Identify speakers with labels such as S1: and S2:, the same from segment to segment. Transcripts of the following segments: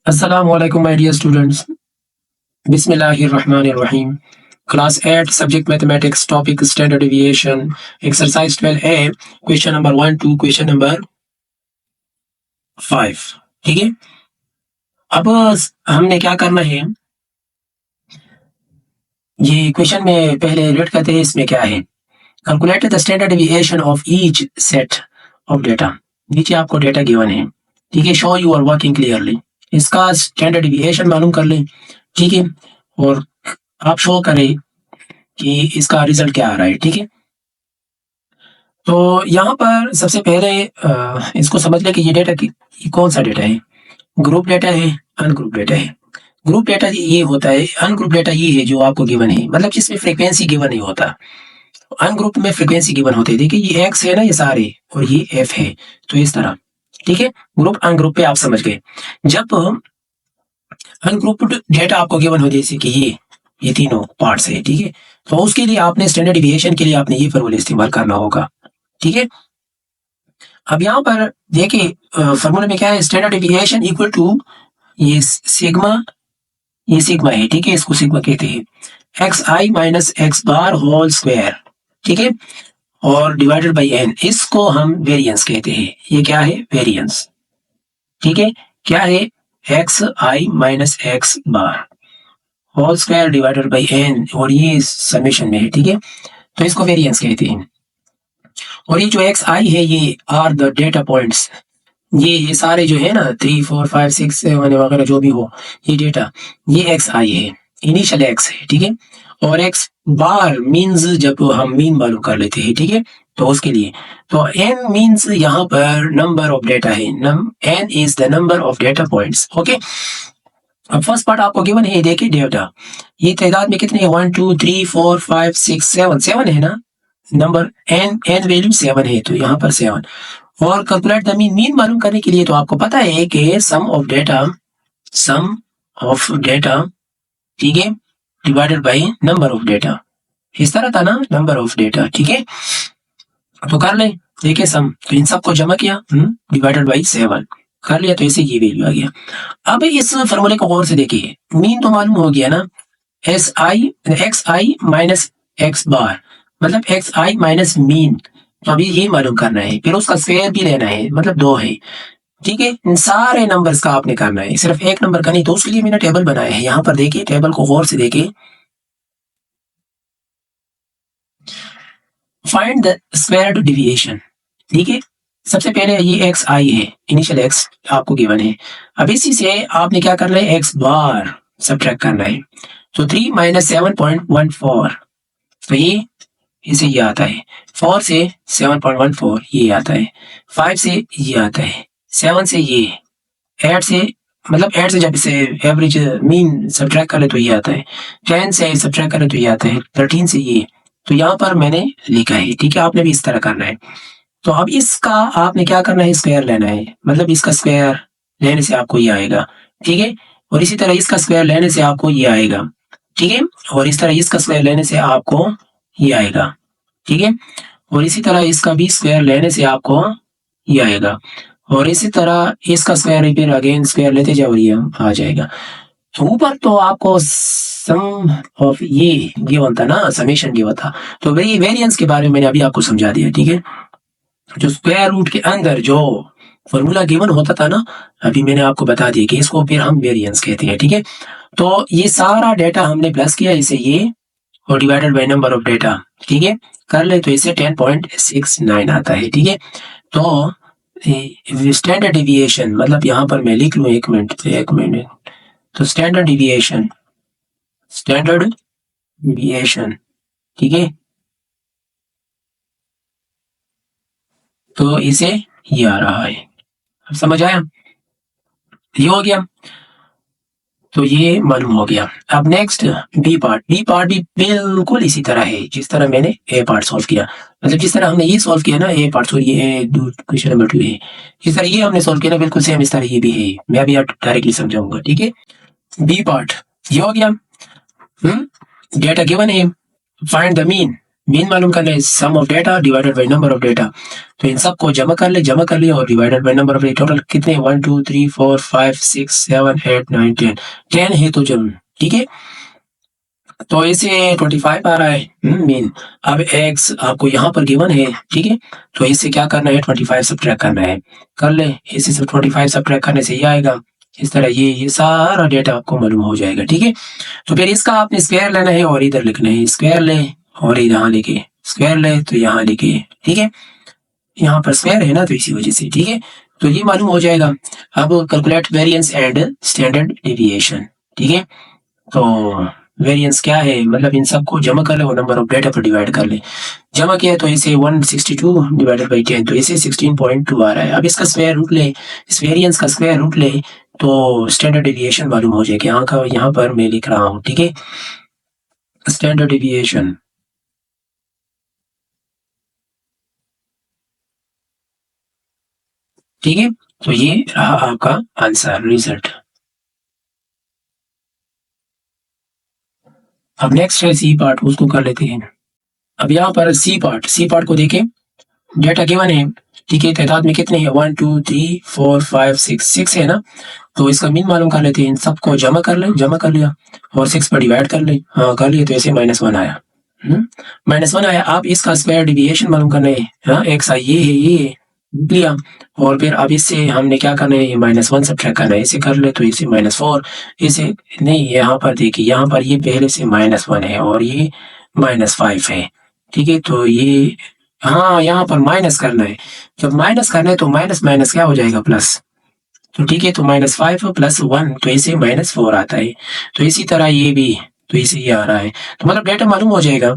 S1: Assalamu alaikum, my dear students. Bismillahirrahmanirrahim. Class 8, subject mathematics, topic standard deviation, exercise 12A, question number 1 to question number 5. ठीक है, अब हमने क्या करना है, ये क्वेश्चन में पहले रीड करते हैं इसमें क्या है. Calculate the standard deviation of each set of data. नीचे आपको डेटा गिवन है, ठीक है. Show your working clearly. इसका स्टैंडर्ड डेविएशन मालूम कर लें, ठीक है, और आप शो करें कि इसका रिजल्ट क्या आ रहा है, ठीक है. तो यहाँ पर सबसे पहले इसको समझ लें कि ये डेटा ये कौन सा डेटा है. ग्रुप डेटा है, अनग्रुप डेटा है. ग्रुप डेटा ये होता है, अनग्रुप डेटा ये है जो आपको गिवन है, मतलब जिसमें फ्रीक्वेंसी गिवन नहीं होता. अनग्रुप में फ्रीक्वेंसी गिवन होती है. देखिए ये एक्स है ना, ये सारे, और ये एफ है, तो इस तरह, ठीक है. ग्रुप अनग्रुप पे आप समझ गए. जब अनग्रुप्ड डेटा आपको गिवन हो, जैसे कि ये तीनों पार्ट्स है, ठीक है, तो उसके लिए आपने स्टैंडर्ड डेविएशन के लिए आपने ये फॉर्मूला इस्तेमाल करना होगा, ठीक है. अब यहाँ पर देखिए फॉर्मूला में क्या है, स्टैंडर्ड डेविएशन इक्वल टू ये सिग्मा है, ठीक है, इसको सिग्मा कहते हैं, X I minus X bar whole square, ठीक है, और डिवाइडेड बाई एन. इसको हम वेरिएंस कहते हैं. ये क्या है, वेरिएंस, ठीक है. क्या है, X I minus X bar whole square divided by N, और ये समेशन में है, ठीक है, तो इसको वेरिएंस कहते हैं. और ये जो एक्स आई है, ये आर द डेटा पॉइंट्स. ये सारे जो है ना 3, 4, 5, 6, 7 वगैरह जो भी हो, ये डेटा, ये एक्स आई है, इनिशियल एक्स है, ठीक है. और एक्स बार मीन्स जब हम मीन मालूम कर लेते हैं, ठीक है, तो उसके लिए, तो एन मीन्स यहाँ पर नंबर ऑफ डेटा है. N is the number of data points. Okay, अब फर्स्ट पार्ट आपको गिवन है, देखिए डेटा, ये तादाद में कितने हैं, 1, 2, 3, 4, 5, 6, 7 है ना नंबर. एन वैल्यू 7 है, तो यहाँ पर 7. और कैलकुलेट द मीन मालूम करने के लिए तो आपको पता है कि सम ऑफ डेटा, ठीक है, divided by number of data. इस तरह था ना, नंबर ऑफ डेटा, ठीक है. तो कर ले, देखिए सम, तो इन सबको जमा किया, डिवाइडेड बाय 7 कर लिया, तो ऐसे ये वैल्यू आ गया. अब इस फॉर्मूले को गौर से देखिए, मीन तो मालूम हो गया ना, एक्स आई माइनस एक्स बार, मतलब एक्स आई माइनस मीन. तो अभी ये मालूम करना है, फिर उसका स्क्वायर भी लेना है, मतलब 2 है, ठीक है. इन सारे नंबर्स का आपने करना है, सिर्फ एक नंबर का नहीं. तो उसके लिए मैंने टेबल बनाया है. यहाँ पर देखिए, टेबल को गौर से देखिए. फाइंड द स्क्वायर्ड डेविएशन, ठीक है. सबसे पहले ये एक्स आई है, इनिशियल एक्स आपको गिवन है. अब इसी से आपने क्या करना है, एक्स बार सब्ट्रैक्ट करना है. तो 3 माइनस 7.14, तो ये इसे ये आता है. 4 से 7.14 ये आता है. 5 से ये आता है. 7 से ये, 8 से, मतलब 8 से जब इसे एवरेज मीन सब्ट्रैक्ट करें तो ये आता है. 10 से सब्ट्रैक्ट करें तो ये आता है. 13 से ये, तो यहाँ पर मैंने लिखा है, ठीक है. आपने भी इस तरह करना है. तो अब इसका आपने क्या करना है, स्क्वायर लेना है, मतलब इसका स्क्वायर लेने से आपको ये आएगा, ठीक है. और इसी तरह इसका स्क्वायर लेने से आपको ये आएगा, ठीक है. और इस तरह इसका स्क्वायर लेने से आपको ये आएगा, ठीक है. और इसी तरह इसका भी स्क्वायर लेने से आपको ये आएगा. और इसी तरह इसका स्क्वायर फिर अगेन स्क्वायर लेते जाओ, ये आ जाएगा. तो ऊपर तो आपको सम ऑफ ये गिवन था ना, समेशन गिवन था. तो वेरिएंस के बारे में मैंने अभी आपको समझा दिया, ठीक है. जो स्क्वायर रूट के अंदर जो फॉर्मूला गिवन होता था ना, अभी मैंने आपको बता दिया कि इसको फिर हम वेरिएंस कहते हैं, ठीक है. तो ये सारा डेटा हमने प्लस किया, इसे ये, और divided by number of data, ठीक है, कर ले, तो इसे 10.69 आता है, ठीक है. तो स्टैंडर्ड डेविएशन, मतलब यहाँ पर मैं लिख लूँ, एक मिनट. तो स्टैंडर्ड डेविएशन, ठीक है, तो इसे ये आ रहा है. अब समझ आया, ये हो गया, तो ये मालूम हो गया. अब नेक्स्ट बी पार्ट भी बिल्कुल इसी तरह है जिस तरह मैंने ए पार्ट सॉल्व किया. मतलब जिस तरह हमने ये सॉल्व किया ना, ए पार्ट, सॉरी ये क्वेश्चन नंबर 2 है, जिस तरह ये हमने सॉल्व किया ना, बिल्कुल सेम इस तरह ये भी है. मैं अभी डायरेक्टली समझाऊंगा, ठीक है. बी पार्ट ये हो गया. डेटा गिवन है, फाइंड द मीन. मीन मालूम करना है, sum of data divided by number of data. तो इन सबको जमा कर ले और divided by number of data. Total कितने, 1 2 3 4 5 6 7 8 9 10, 10 है तो जम, ठीक है। तो इसे 25 आ रहा है मीन। अब एक्स आपको यहाँ पर गिवन है, ठीक है। तो इससे क्या करना है, 25 सब्ट्रैक्ट करना है, कर ले। इसी से 25 सब्ट्रैक्ट करने से ये आएगा। इस तरह ये सारा डेटा आपको मालूम हो जाएगा, ठीक है। तो फिर इसका आपने स्क्वायर लेना है और इधर लिखना है, स्क्वायर ले और यहाँ लिखे, स्क्वायर ले तो यहाँ लिखे, ठीक है। यहाँ पर स्क्वायर है ना, तो इसी वजह से, ठीक है। तो ये मालूम हो जाएगा। अब calculate variance and standard deviation, ठीक है। तो वेरिएंस क्या है, मतलब इन सबको जमा कर ले और नंबर ऑफ डेटा पर डिवाइड कर ले। जमा किया तो इसे 162 डिवाइडेड बाई 10, तो इसे 16.2 आ रहा है। अब इसका स्क्वायर रूट ले, इस वेरिएंस का स्क्वायर रूट ले तो स्टैंडर्ड डेविएशन मालूम हो जाएगा। यहाँ पर मैं लिख रहा हूँ, ठीक है, स्टैंडर्ड डेविएशन, ठीक है। तो ये रहा आपका आंसर, रिजल्ट। अब नेक्स्ट है सी पार्ट, उसको कर लेते हैं। अब यहाँ पर सी पार्ट को देखें, डेटा गिवन है, ठीक है। तादाद में कितने हैं, 1 2 3 4 5 6 है ना। तो इसका मीन मालूम कर लेते हैं, इन सबको जमा कर ले, जमा कर लिया और 6 पर डिवाइड कर ले, हाँ कर लिया, तो ऐसे -1 आया, -1 आया। आप इसका स्क्वायर डिविएशन मालूम करना है, हाँ एक्स आई ये है, ये है, लिया। और फिर अब इससे हमने क्या करना है, -1 सब्ट्रैक्ट करना है, इसे कर ले तो इसे -4, इसे नहीं, यहाँ पर देखिए, यहाँ पर ये पहले से -1 है और ये -5 है, ठीक है। तो ये, हाँ यहाँ पर माइनस करना है, जब माइनस करना है तो माइनस माइनस क्या हो जाएगा, प्लस। तो ठीक है, तो -5 + 1 तो इसे -4 आता है। तो इसी तरह ये भी, तो इसे ये आ रहा है, तो मतलब डेटा मालूम हो जाएगा,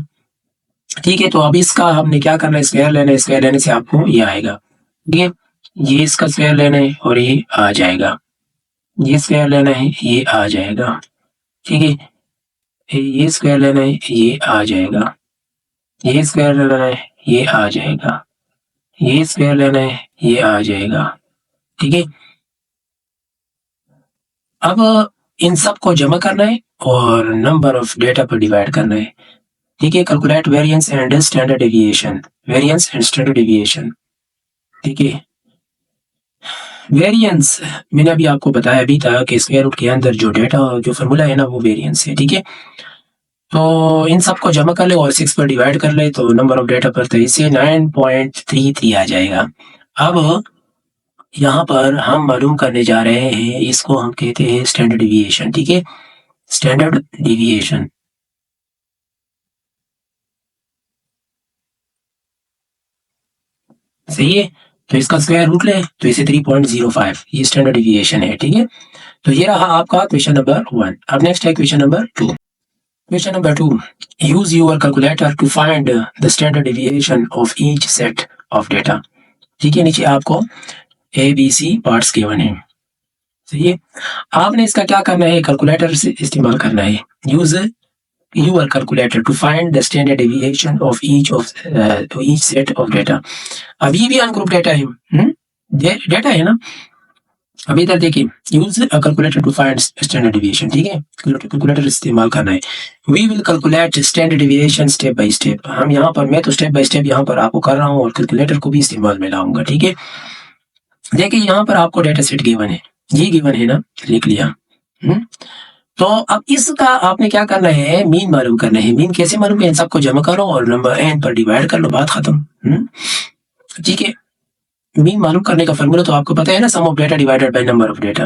S1: ठीक है। तो अब इसका हमने क्या करना है, स्क्वायर लेना है, स्क्वायर लेने से आपको ये आएगा, ठीक है। ये इसका स्क्वायर लेना है और ये आ जाएगा, ये स्क्वायर लेना है, ये आ जाएगा, ठीक है। ये स्क्वायर लेना है, ये आ जाएगा, ये स्क्वायर लेना है, ये आ जाएगा, ये स्क्वायर लेना है, ये आ जाएगा, ठीक है। अब इन सब को जमा करना है और नंबर ऑफ डेटा पर डिवाइड करना है, ठीक है। Calculate variance and standard deviation, variance and standard deviation, ठीक है। वेरिएंस मैंने अभी आपको बताया भी था कि स्क्वायर रूट के अंदर जो डेटा, जो फार्मूला है ना, वो वेरिएंस है, ठीक है। तो इन सबको जमा कर ले और 6 पर डिवाइड कर ले तो नंबर ऑफ डेटा पर, तो इसे 9.33 आ जाएगा। अब यहाँ पर हम मालूम करने जा रहे हैं, इसको हम कहते हैं स्टैंडर्ड डेविएशन, ठीक है, स्टैंडर्ड डेविएशन। सही है, तो इसका स्क्वायर रूट ले तो इसे 3.05, ये स्टैंडर्ड डेविएशन है, ठीक है। तो ये रहा आपका क्वेश्चन नंबर 1। अब नेक्स्ट है question number 2। Question number 2, use your calculator to find the standard deviation of each set of data, ठीक है। नीचे आपको ABC पार्ट्स गिवन है, सही है। आपने इसका क्या करना है, कैलकुलेटर से इस्तेमाल करना है, use your calculator to find the standard deviation of each set of data। अब ये भी अनग्रुप डेटा है, डेटा है ना। अब इधर देखिए, use calculator to find standard deviation, ठीक है, कैलकुलेटर इस्तेमाल करना है। We will calculate standard deviation step by step. हम यहाँ पर, मैं तो स्टेप बाय स्टेप यहाँ पर आपको कर रहा हूँ और कैलकुलेटर को भी इस्तेमाल में लाऊंगा, ठीक है। देखिए यहाँ पर आपको डेटा सेट गिवन है, ये गिवन है ना, लिख लिया। तो अब इसका आपने क्या करना है, मीन मालूम करना है। मीन कैसे मालूम करें, इन सबको जमा करो और नंबर एन पर डिवाइड कर लो, बात खत्म, ठीक है। मीन मालूम करने का फॉर्मूला तो आपको पता है ना, sum of data divided by number of data.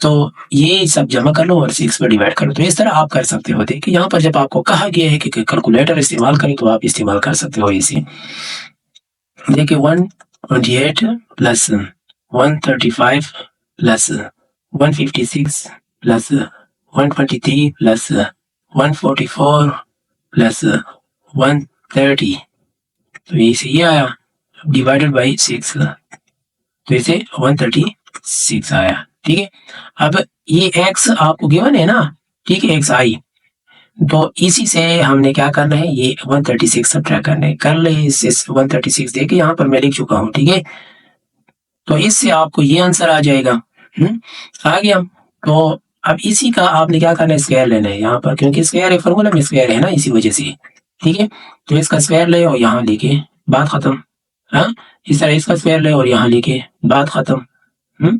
S1: तो ये सब जमा कर लो और 6 पर डिवाइड करो, तो इस तरह आप कर सकते हो। देखिए यहाँ पर जब आपको कहा गया है कि कैलकुलेटर इस्तेमाल करें तो आप इस्तेमाल कर सकते हो इसे। देखिए 128 plus 135 plus 156 plus 123 plus 144 plus 130, तो इसे ये आया, डिवाइडेड बाई 6 तो इसे 136 आया, ठीक है। अब ये x आपको गिवन है ना, ठीक है, एक्स आई। तो इसी से हमने क्या करना है, ये 136 सब्ट्रैक्ट करना है, कर ले इससे 136, देखिए यहाँ पर मैं लिख चुका हूँ, ठीक है। तो इससे आपको ये आंसर आ जाएगा, आ गया। तो अब इसी का आपने क्या करना है, स्क्वायर लेना है यहाँ पर, क्योंकि स्क्वायर है, फॉर्मूला में स्क्वायर है ना, इसी वजह से। ठीक है। तो इसका स्क्वायर ले और यहाँ लेके बात खत्म। हाँ, इस तरह इसका स्क्वायर ले और यहाँ लेके बात खत्म।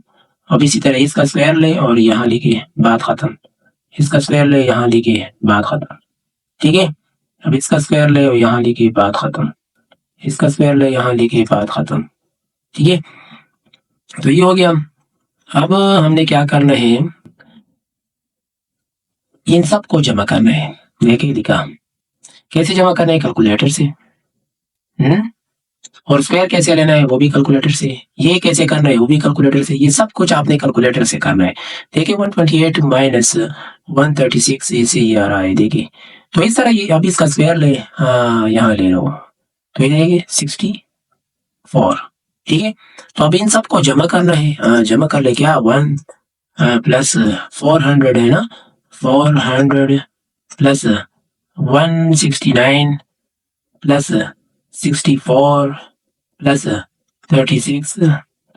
S1: अब इसी तरह इसका स्क्वायर ले और यहाँ लेके बात खत्म। इसका स्क्वायर ले यहाँ लेके बात खत्म। ठीक है। अब इसका स्क्वायर ले और यहाँ लेके बात खत्म। इसका स्क्वायर ले यहाँ लेके बात खत्म। ठीक है। तो ये हो गया। अब हमने क्या करना है, इन सब को जमा करना है। देखिए लिखा कैसे जमा करना है, कैलकुलेटर से। और स्क्वायर कैसे लेना है वो भी कैलकुलेटर से। ये कैसे करना है वो भी कैलकुलेटर से। ये सब कुछ आपने कैलकुलेटर से करना है। देखिए 128 माइनस 136 ऐसे ही आ रहा है। देखिए तो इस तरह ये अब इसका स्क्वायर ले यहाँ ले लो तो ये देंगे 64। ठीक है। तो अब इन सबको जमा करना है। जमा कर ले क्या 1 प्लस 400 है ना, 400 प्लस 169 प्लस 64 प्लस 36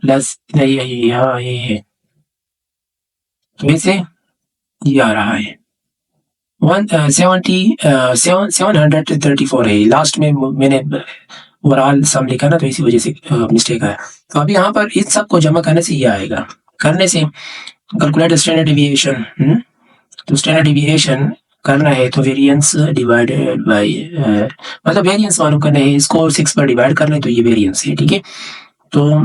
S1: प्लस ये है। तो इसे ये आ रहा है 734 है। लास्ट में मैंने ओवरऑल सम लिखा ना तो इसी वजह से मिस्टेक आया। तो अभी यहाँ पर इन सब को जमा करने से ये आएगा। करने से कैलकुलेट स्टैंडर्ड डिविएशन। तो स्टैंडर्ड डिविएशन करना है तो वेरिएंस डिवाइडेड बाय मतलब वेरिएंस मालूम करना है। इसको 6 पर डिवाइड करना है तो ये वेरिएंस है। ठीक है। तो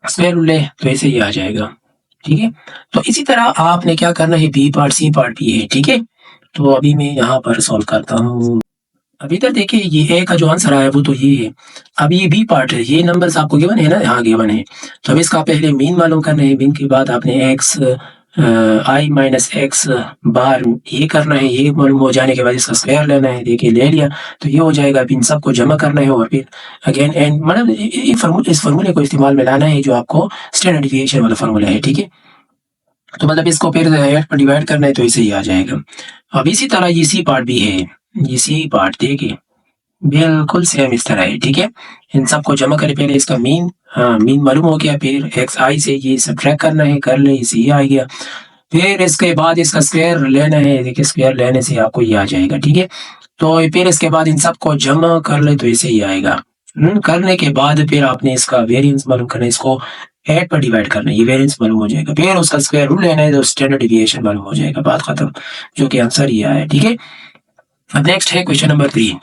S1: स्क्वायर रूट ले तो ऐसे ही आ जाएगा। ठीक है। तो इसी तरह आपने क्या करना है, बी पार्ट सी पार्ट भी है। ठीक है। तो अभी मैं यहाँ पर सॉल्व करता हूँ। अभी तक देखिए ये ए का जो आंसर आया वो तो ये है। अब ये बी पार्ट है, ये नंबर्स आपको गिवन है ना, यहाँ गिवन है। तो अब इसका पहले मीन मालूम करना है। मीन के बाद आपने एक्स आई माइनस एक्स बार ये करना है। ये मालूम हो जाने के बाद इसका स्क्वायर लेना है। देखिए ले लिया तो ये हो जाएगा। अब इन सबको जमा करना है और फिर अगेन एंड मतलब इस फार्मूले को इस्तेमाल में लाना है जो आपको स्टैंडर्ड डिविएशन वाला फार्मूला है। ठीक है। तो मतलब इसको फिर 8 पर डिवाइड करना है तो इसे ही आ जाएगा। अब इसी तरह ये सी पार्ट भी है। ये सी पार्ट देखिए बिल्कुल सेम इस तरह है। ठीक है। इन सबको जमा करें, पहले इसका मीन, हाँ मीन मालूम हो गया। फिर एक्स आई से ये सब्ट्रैक्ट करना है, कर ले, इसे ये आ गया। फिर इसके बाद इसका स्क्वायर लेना है। देखिए स्क्वायर लेने से आपको ये आ जाएगा। ठीक है। तो फिर इसके बाद इन सबको जमा कर ले तो इसे ही आएगा। करने के बाद फिर आपने इसका वेरिएंस मालूम करना है। इसको 8 पर डिवाइड करना है, ये वेरिएंस मालूम हो जाएगा। फिर उसका स्क्वायर रूट लेना है तो स्टैंडर्ड डिविएशन मालूम हो जाएगा। बात खत्म, जो कि आंसर ये आया। ठीक है। अब नेक्स्ट है क्वेश्चन नंबर 3।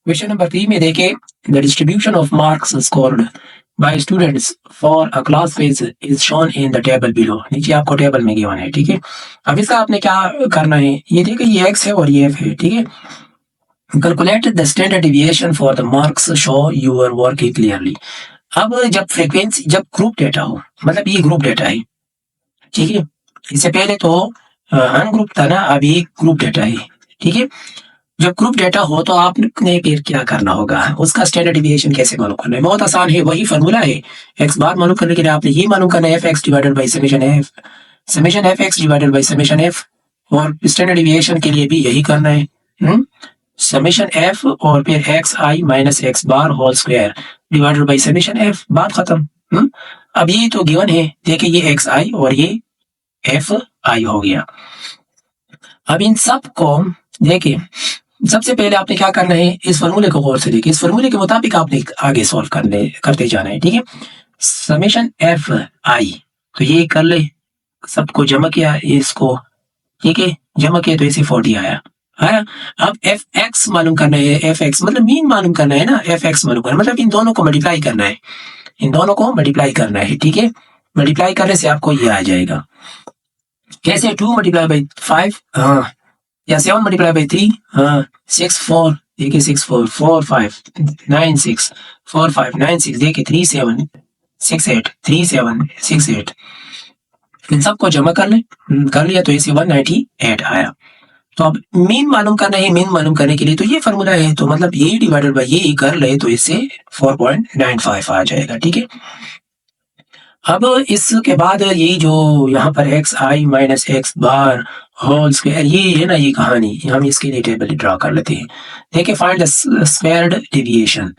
S1: क्वेश्चन नंबर 3 में देखें the distribution of marks scored by students for a class quiz is shown in the table below. नीचे आपको टेबल में गिवन है। ठीक है। अब इसका आपने क्या करना है, ये देखिए ये एक्स है और ये एफ है। ठीक है। Calculate the standard deviation for the marks show your work clearly. अब जब फ्रीक्वेंसी, जब ग्रुप डेटा हो, मतलब ये ग्रुप डेटा है। ठीक है। इससे पहले तो अनग्रुप था ना, अब ये ग्रुप डेटा है। ठीक है। जब ग्रुप डेटा हो तो आपने फिर क्या करना होगा, उसका स्टैंडर्ड डिविएशन कैसे मालूम करना है। बहुत आसान है, वही फॉर्मूला है। एक्स बार मालूम करने के लिए आपने ये मालूम करना है F x divided by summation F, summation F x divided by summation F. और स्टैंडर्ड डिविएशन के लिए भी यही करना है। समेशन एफ और फिर X I minus X bar whole square divided by summation F. बात खत्म। अब ये तो गिवन है। देखिए ये एक्स आई और ये एफ आई हो गया। अब इन सब को देखिए, सबसे पहले आपने क्या करना है, इस फॉर्मूले को गौर से देखिए। इस फॉर्मूले के मुताबिक आपने आगे सॉल्व करते जाना है। ठीक है। समेशन एफ आई, तो ये कर ले, सबको जमा किया इसको। ठीक है। जमा किया तो इसे 40 आया। अब एफ एक्स मालूम करना है। एफ एक्स मतलब मीन मालूम करना है ना, एफ एक्स मालूम करना मतलब इन दोनों को मल्टीप्लाई करना है। इन दोनों को मल्टीप्लाई करना है। ठीक है। मल्टीप्लाई करने से आपको ये आ जाएगा। कैसे, 2 मल्टीप्लाई बाई 5 या 7 मल्टीप्लाई बाई 3 6 4, देखिए 6 4 4 5 9 6 4 5 9 6, देखिए 3 7 6 8 3 7 6 8। इन सबको जमा कर ले, कर लिया तो इसे 198 आया। तो अब मीन मालूम करना है। मीन मालूम करने के लिए तो ये फॉर्मूला है, तो मतलब ये डिवाइडेड बाई ये कर ले तो इससे 4.95 आ जाएगा। ठीक है। अब इसके बाद ये जो यहाँ पर X I minus X bar whole square, ये है ना ये कहानी, हम इसके लिए टेबल ड्रा कर लेते हैं। देखिए फाइंड द स्क्वायर्ड डिविएशन।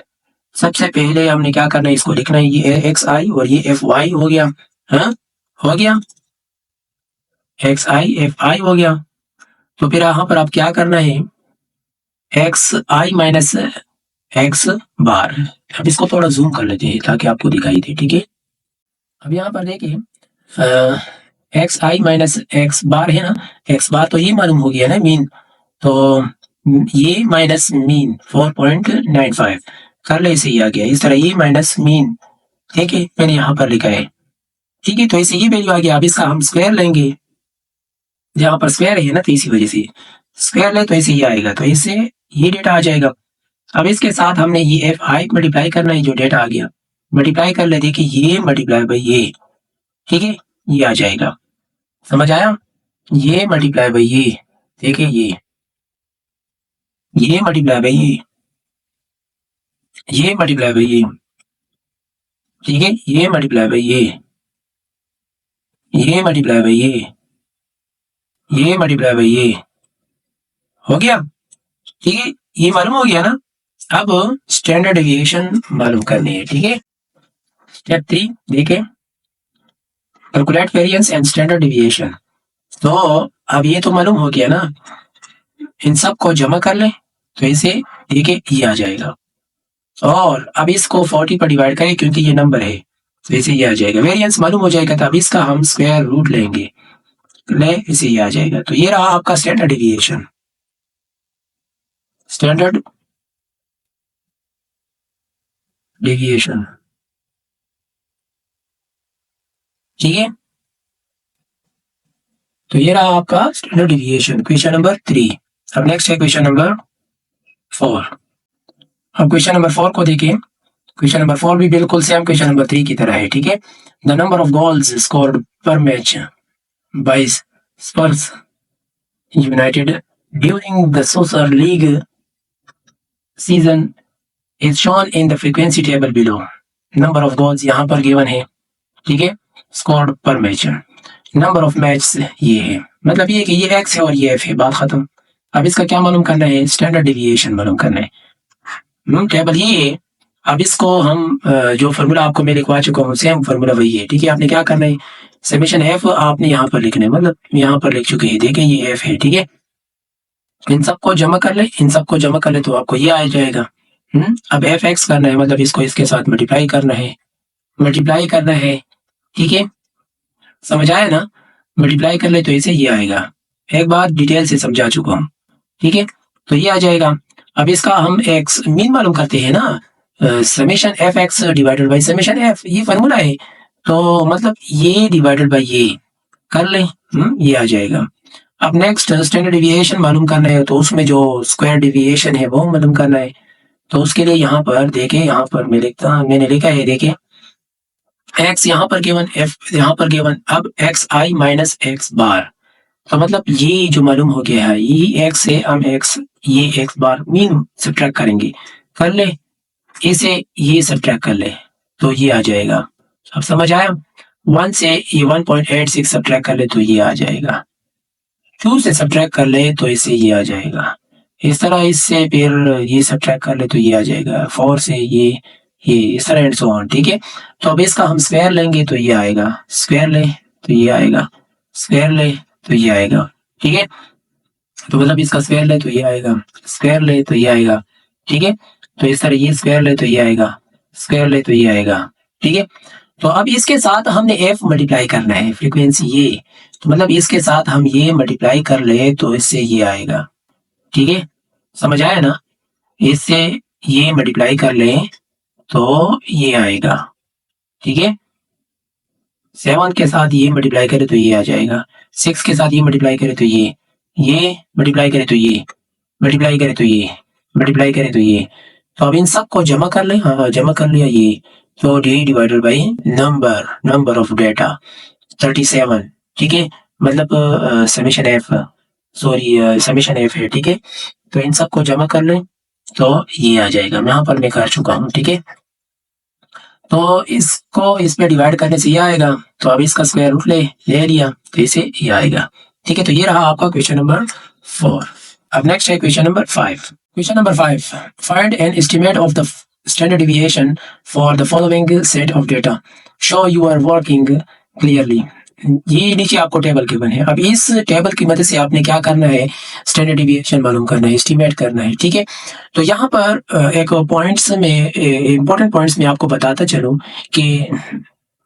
S1: सबसे पहले हमने क्या करना है, इसको लिखना है। ये एक्स आई और ये एफ वाई हो गया। हाँ हो गया, एक्स आई एफ आई हो गया। तो फिर यहाँ पर आप क्या करना है, एक्स आई माइनस एक्स बार। अब इसको थोड़ा जूम कर लेते हैं ताकि आपको दिखाई दे, ठीक है। अब यहाँ पर देखिए एक्स आई माइनस एक्स बार है ना, एक्स बार तो ये मालूम हो गया ना मीन, तो ये माइनस मीन 4.95 कर ले, इसे ही आ गया इस तरह, ये माइनस मीन, ठीक है, मैंने यहाँ पर लिखा है, ठीक है। तो इसे ये वैल्यू आ गया। अब इसका हम स्क्वायर लेंगे, यहाँ पर स्क्वायर है ना, तो इसी वजह से स्क्वायर ले तो इसे ये आएगा, तो इससे ये डेटा आ जाएगा। अब इसके साथ हमने ये एफ आई मल्टीप्लाई करना है, जो डेटा आ गया मल्टीप्लाई कर ले, देखिए ये मल्टीप्लाई बाई ये, ठीक है, ये आ जाएगा। समझ आया? ये मल्टीप्लाई बाई ये, देखिए ये मल्टीप्लाई बाई ये मल्टीप्लाई बाई ये, ठीक है, ये मल्टीप्लाई बाई ये मल्टीप्लाई बाई ये मल्टीप्लाई बाई ये, हो गया, ठीक है, ये मालूम हो गया ना। अब स्टैंडर्ड डेविएशन मालूम करनी है, ठीक है। स्टेप 3 देखें, calculate variance and standard deviation. तो अब ये तो मालूम हो गया ना, इन सब को जमा कर लें तो इसे देखिए ये आ जाएगा, और अब इसको 40 पर डिवाइड करें क्योंकि ये नंबर है, तो इसे ये आ जाएगा। वेरिएंस मालूम हो जाएगा, तब इसका हम स्क्वायर रूट लेंगे, ले इसे ये आ जाएगा। तो ये रहा आपका स्टैंडर्ड डेविएशन, स्टैंडर्ड डेविएशन, ठीक है। तो ये रहा आपका स्टैंडर्ड डेविएशन, क्वेश्चन नंबर 3। अब नेक्स्ट है क्वेश्चन नंबर 4। अब क्वेश्चन नंबर 4 को देखें। क्वेश्चन नंबर 4 भी बिल्कुल सेम क्वेश्चन नंबर 3 की तरह है, ठीक है। The number of goals scored per match by Spurs United during the super league season is shown in the frequency table below. Number of goals यहाँ पर गिवन है, ठीक है, scored per match, number of match ये है, मतलब ये कि ये एक्स है और ये एफ है, बात खत्म। अब इसका क्या मालूम करना है? स्टैंडर्ड डेविएशन मालूम करना है। टेबल ये है। अब इसको हम जो फार्मूला आपको मैं लिखवा चुका हूँ सेम फार्मूला वही है, ठीक है। आपने क्या करना है, समेशन एफ आपने यहाँ पर लिखना है, मतलब यहाँ पर लिख चुके हैं, देखें ये एफ है, ठीक है। इन सबको जमा कर ले, इन सबको जमा कर ले तो आपको ये आ जाएगा। अब एफ एक्स करना है, मतलब इसको इसके साथ मल्टीप्लाई करना है, मल्टीप्लाई करना है, ठीक है, समझ आया ना। मल्टीप्लाई कर ले तो इसे ये आएगा, एक बार डिटेल से समझा चुका हूँ, ठीक है। तो ये आ जाएगा। अब इसका हम एक्स मीन मालूम करते हैं ना, summation F x divided by summation F, ये फार्मूला है, तो मतलब ये डिवाइडेड बाई ये कर ले, ये आ जाएगा। अब नेक्स्ट स्टैंडर्ड डेविएशन मालूम करना है, तो उसमें जो स्क्वायर डेविएशन है वो मालूम करना है। तो उसके लिए यहाँ पर देखें, यहाँ पर मैंने लिखा है, देखें एक्स यहाँ पर गिवन, एफ यहाँ पर गिवन, अब एक्स आई माइनस एक्स बार, तो मतलब ये जो मालूम हो गया है, ये एक्स है, हम एक्स ये एक्स बार मीन सब्ट्रैक्ट करेंगे, कर ले इसे ये सब्ट्रैक्ट कर ले तो ये आ जाएगा। अब समझ आया? 1 से ये 1.86 सब्ट्रैक्ट कर ले तो ये आ जाएगा, 2 से सब्ट्रैक्ट कर ले तो इससे ये आ जाएगा, इस तरह इससे फिर ये सब्ट्रैक्ट कर ले तो ये आ जाएगा, 4 से ये इस तरह एंड सो ऑन, ठीक है। तो अब इसका हम स्क्वायर लेंगे तो ये आएगा, स्क्वायर ले तो ये आएगा, स्क्वायर ले तो ये आएगा, ठीक है। तो मतलब इसका स्क्वायर ले तो ये आएगा, स्क्वायर ले तो ये आएगा, ठीक है। तो इस तरह ये स्क्वायर ले तो ये आएगा, स्क्वायर ले तो ये आएगा, ठीक है। तो अब इसके साथ हमने एफ मल्टीप्लाई करना है, फ्रीक्वेंसी ये, तो मतलब इसके साथ हम ये मल्टीप्लाई कर ले तो इससे ये आएगा, ठीक है, समझ आया ना। इससे ये मल्टीप्लाई कर ले तो ये आएगा, ठीक है। 7 के साथ ये मल्टीप्लाई करे तो ये आ जाएगा, 6 के साथ ये मल्टीप्लाई करे तो ये मल्टीप्लाई करे तो ये मल्टीप्लाई करे तो ये मल्टीप्लाई करे तो ये। तो अब इन सब को जमा कर ले, हाँ जमा कर लिया ये, तो D divided by number of data 37, ठीक है, मतलब summation F, sorry summation F है, ठीक है। तो इन सब को जमा कर ले तो ये आ जाएगा, मैं यहाँ पर मैं कर चुका हूँ, ठीक है। तो इसको इस पे डिवाइड करने से ये आएगा, तो अब इसका स्क्वायर रूट ले लिया तो इसे ये आएगा, ठीक है। तो ये रहा आपका क्वेश्चन नंबर 4। अब नेक्स्ट है question number 5। Question number 5, find an estimate of the standard deviation for the following set of data, show your working clearly. ये नीचे आपको टेबल गिवन है। अब इस टेबल की मदद से आपने क्या करना है, स्टैंडर्ड डिविएशन मालूम करना है, एस्टीमेट करना है, ठीक है। तो यहाँ पर एक पॉइंट्स में इंपॉर्टेंट पॉइंट्स में आपको बताता चलूं कि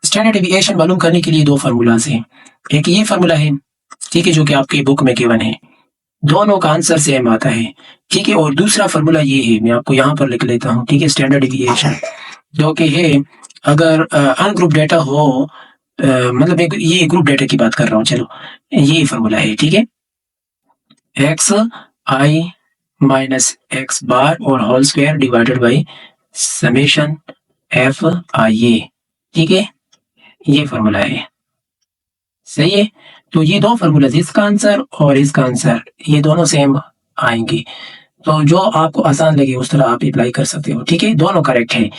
S1: स्टैंडर्ड डिविएशन मालूम करने के लिए दो फार्मूलाज हैं। एक ये फार्मूला है, ठीक है, जो कि आपकी बुक में गिवन है, दोनों का आंसर सेम आता है, ठीक है। और दूसरा फार्मूला ये है, मैं आपको यहाँ पर लिख लेता हूँ, ठीक है, स्टैंडर्ड डिविएशन जो कि है, अगर अनग्रुप डेटा हो, मतलब ये ग्रुप डेटा की बात कर रहा हूँ, चलो ये फार्मूला है, ठीक है, X I minus X bar और whole square divided by summation F I A, ठीक है, ये फार्मूला है, सही है। तो ये दो फार्मूला, इसका आंसर और इसका आंसर, ये दोनों सेम आएंगे। तो जो आपको आसान लगे उस तरह आप अप्लाई कर सकते हो, ठीक है, दोनों करेक्ट है।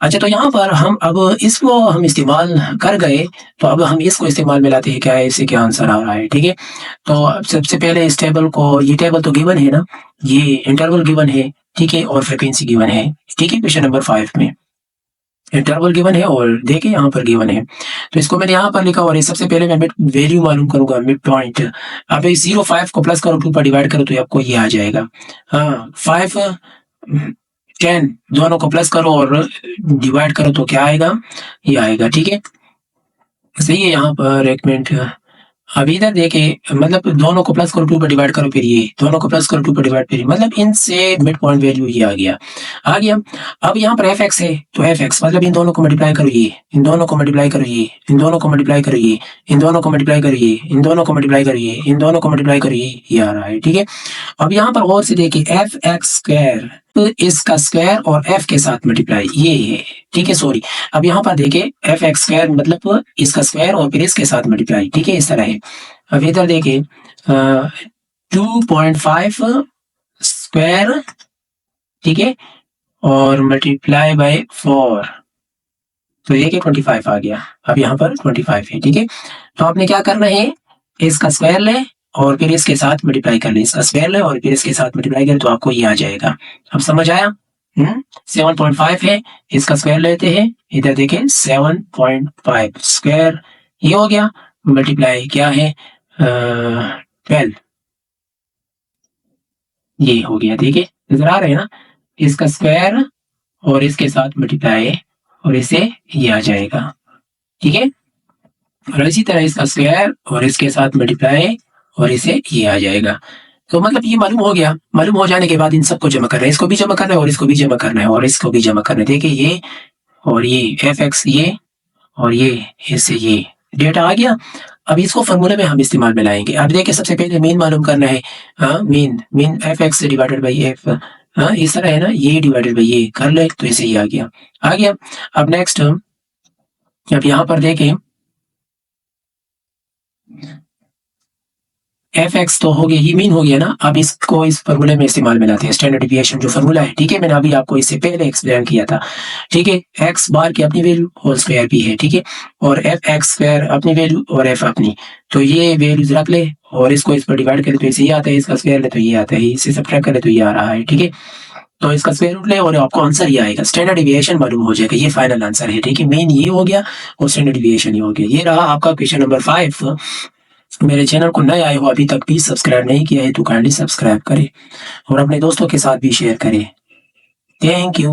S1: अच्छा, तो यहाँ पर हम अब इसको हम इस्तेमाल कर गए, तो अब हम इसको इस्तेमाल में लाते हैं, क्या है, इससे क्या आंसर आ रहा है, ठीक है। तो अब सबसे पहले इस टेबल को, ये टेबल तो गिवन है ना, ये इंटरवल गिवन है, ठीक है, और फ्रीक्वेंसी गिवन है, ठीक है, क्वेश्चन नंबर 5 में इंटरवल गिवन है और देखिए यहाँ पर गिवन है। तो इसको मैंने यहाँ पर लिखा, और सबसे पहले मैं मिड वैल्यू मालूम करूंगा, मिड पॉइंट। अब इस 0.5 को प्लस करो, 2 पर डिवाइड करो, तो आपको ये आ जाएगा। हाँ, 5 10 दोनों को प्लस करो और डिवाइड करो तो क्या आएगा, ये आएगा, ठीक है, सही है। यहाँ पर एक मिनट, अब इधर देखे, मतलब दोनों को प्लस करो, 2 पर डिवाइड करो, फिर ये दोनों को प्लस करो, 2 पर डिवाइड, फिर मतलब इनसे मिड पॉइंट वैल्यू ये आ गया। अब यहाँ पर एफ एक्स है, तो एफ एक्स मतलब इन दोनों को मल्टीप्लाई करो, ये इन दोनों को मल्टीप्लाई करो, ये इन दोनों को मल्टीप्लाई करो, ये इन दोनों को मल्टीप्लाई करो, ये इन दोनों को मल्टीप्लाई करो, ये इन दोनों को मल्टीप्लाई करो, ये आ रहा है, ठीक है। अब यहाँ पर गौर से देखिए, एफ एक्स स्क्वायर, तो इसका स्क्वायर और एफ के साथ मल्टीप्लाई, ये है, ठीक है, सॉरी। अब यहाँ पर देखिए, एफ एक्स स्क्वायर मतलब इसका स्क्वायर और फिर इसके साथ मल्टीप्लाई, ठीक है, इस तरह है। अब इधर देखिए, 2.5 स्क्वायर, ठीक है, और मल्टीप्लाई बाय 4, तो ये 25 आ गया। अब यहाँ पर 25 है, ठीक है। तो आपने क्या करना है, इसका स्क्वायर ले और फिर इसके साथ मल्टीप्लाई कर ले, इसका स्क्वायर ले और फिर इसके साथ मल्टीप्लाई कर, तो आपको ये आ जाएगा। अब समझ आया? 7.5 है, इसका स्क्वायर लेते हैं, इधर देखें 7.5 स्क्वायर, ये हो गया, मल्टीप्लाई क्या है, 12, ये हो गया, ठीक है, नजर आ रहे हैं ना, इसका स्क्वायर और इसके साथ मल्टीप्लाई और इसे ये आ जाएगा, ठीक है। और इसी तरह इसका स्क्वायर और इसके साथ मल्टीप्लाई और इसे ये आ जाएगा। तो मतलब ये मालूम हो गया, मालूम हो जाने के बाद इन सबको जमा करना है, इसको भी जमा करना है और इसको भी जमा करना है और इसको भी जमा करना है, देखिए ये और ये एफ एक्स, ये और ये इससे ये डेटा आ गया। अब इसको फॉर्मूले में हम इस्तेमाल में लाएंगे। अब देखिए, सबसे पहले मीन मालूम करना है, हाँ, mean F x divided by F, हाँ, इस तरह है ना, ये डिवाइडेड बाई ये कर ले, तो इसे ये आ गया। अब नेक्स्ट, अब यहाँ पर देखें, एफ एक्स तो हो गया, ये मीन हो गया ना। अब इसको इस फॉर्मूले में इस्तेमाल में लाते हैं, स्टैंडर्ड डिविएशन जो फॉर्मूला है, ठीक है, मैंने अभी आपको इससे पहले एक्सप्लेन किया था, ठीक है। एक्स बार की अपनी वैल्यू, होल स्क्वायर भी है, ठीक है, और एफ एक्स स्क्वायर अपनी वैल्यू और एफ अपनी, तो ये वैल्यूज रख ले और इसको इस पर डिवाइड करें तो इसे ये आता है, इसका स्क्वायर ले तो ये आता है, इसे सब्ट्रैक्ट करें तो ये आ रहा है, ठीक है। तो इसका स्क्वायर रूट ले और आपको आंसर ये आएगा, स्टैंडर्ड डिविएशन मालूम हो जाएगा, ये फाइनल आंसर है, ठीक है। मेन ये हो गया और स्टैंडर्ड डिविएशन ये हो गया। ये रहा आपका क्वेश्चन नंबर 5। मेरे चैनल को नए आए हो, अभी तक प्लीज सब्सक्राइब नहीं किया है तो काइंडली सब्सक्राइब करें और अपने दोस्तों के साथ भी शेयर करें। Thank you.